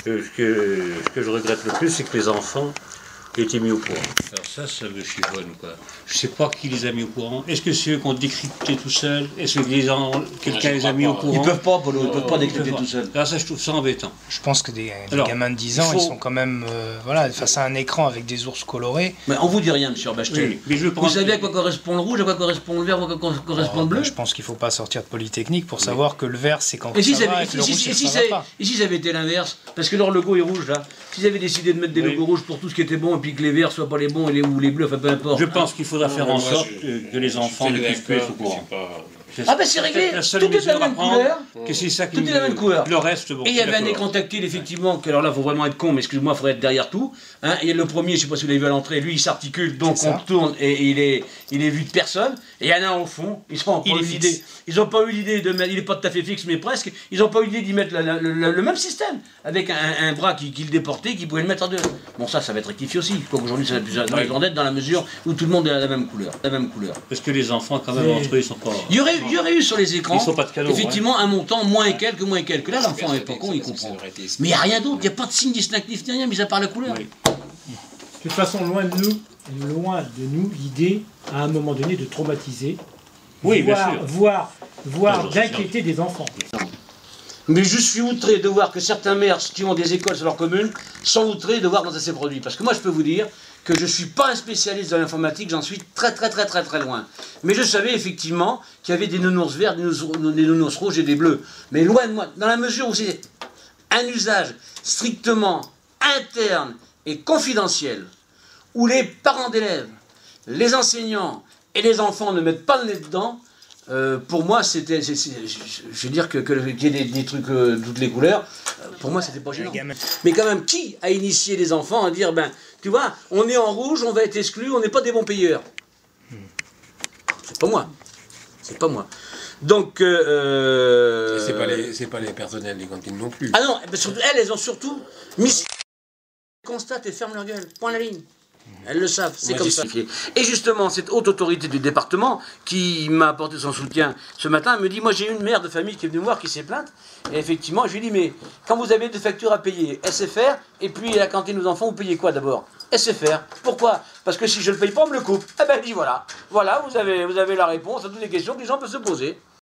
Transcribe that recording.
Ce que je regrette le plus, c'est que les enfants aient été mis au courant. Alors ça me chiffonne, quoi. Je sais pas qui les a mis au courant. Est-ce que c'est eux qui ont décrypté tout seul? Est-ce que quelqu'un les a mis au courant? Ils peuvent pas, Polo, ils peuvent pas décrypter tout seul. Alors ça, je trouve ça embêtant. Je pense que des gamins de 10 ans, ils sont quand même voilà, face à un écran avec des ours colorés. Mais on vous dit rien, monsieur Bachtel. Oui, mais vous savez à quoi correspond le rouge, à quoi correspond le vert, à quoi correspond le bleu? Je pense qu'il ne faut pas sortir de Polytechnique pour savoir que le vert, c'est quand ça va et que le rouge, ça va pas. Et si ça avait été l'inverse? Parce que leur logo est rouge, là. S'ils avaient décidé de mettre des logos rouges pour tout ce qui était bon, et puis que les verts soient pas les bons, ou les bleus, enfin peu importe. Je pense qu'il faudra faire en sorte que les enfants ne puissent plus être au courant. Ah ben c'est réglé, tout est la même couleur. Tout est la même couleur. Le reste, bon. Et il y avait un écran tactile, effectivement, que alors là, il faut vraiment être con, mais excuse-moi, il faudrait être derrière tout. Hein. Et le premier, je ne sais pas si vous l'avez vu à l'entrée, lui, il s'articule, donc on tourne et il est vu de personne. Et il y en a un au fond, ils n'ont pas eu l'idée. Ils n'ont pas eu l'idée de mettre, il n'est pas tout à fait fixe, mais presque, ils n'ont pas eu l'idée d'y mettre le même système, avec un bras qui le déportait, qui pouvait le mettre en deux. Bon, ça va être rectifié aussi. Aujourd'hui, ça va plus raison d'être dans la mesure où tout le monde est à la même couleur. Parce que les enfants, quand même, entre eux, ils sont pas. Il y aurait eu sur les écrans, ils sont pas de cadeaux, effectivement, un montant moins et quelques. Là, l'enfant n'est pas con, il comprend. Mais il n'y a rien d'autre, il n'y a pas de signe distinctif ni rien, mis à part la couleur. Oui. De toute façon, loin de nous, l'idée, à un moment donné, de traumatiser, voire d'inquiéter des enfants. Mais je suis outré de voir que certains maires qui ont des écoles sur leur commune sont outrés de voir quand ça s'est produit. Parce que moi, je peux vous dire que je ne suis pas un spécialiste de l'informatique, j'en suis très loin. Mais je savais effectivement qu'il y avait des nounours verts, des nounours rouges et des bleus. Mais loin de moi, dans la mesure où c'est un usage strictement interne et confidentiel, où les parents d'élèves, les enseignants et les enfants ne mettent pas le nez dedans, pour moi, c'était, je veux dire qu'il y ait des trucs de toutes les couleurs, pour moi, c'était pas gênant. Mais quand même, qui a initié les enfants à dire, ben, tu vois, on est en rouge, on va être exclu, on n'est pas des bons payeurs? C'est pas moi. C'est pas moi. Donc, c'est pas les personnels des cantines non plus. Ah non, elles ont surtout mis... constatent et ferment leur gueule. Point à la ligne. Elles le savent, c'est comme ça. Et justement, cette haute autorité du département qui m'a apporté son soutien ce matin me dit, moi j'ai une mère de famille qui est venue me voir, qui s'est plainte, et effectivement, je lui ai dit, mais quand vous avez des factures à payer, SFR, et puis la cantine aux enfants, vous payez quoi d'abord? SFR. Pourquoi? Parce que si je ne le paye pas, on me le coupe. Eh ben, il dit, voilà, vous avez la réponse à toutes les questions que les gens peuvent se poser.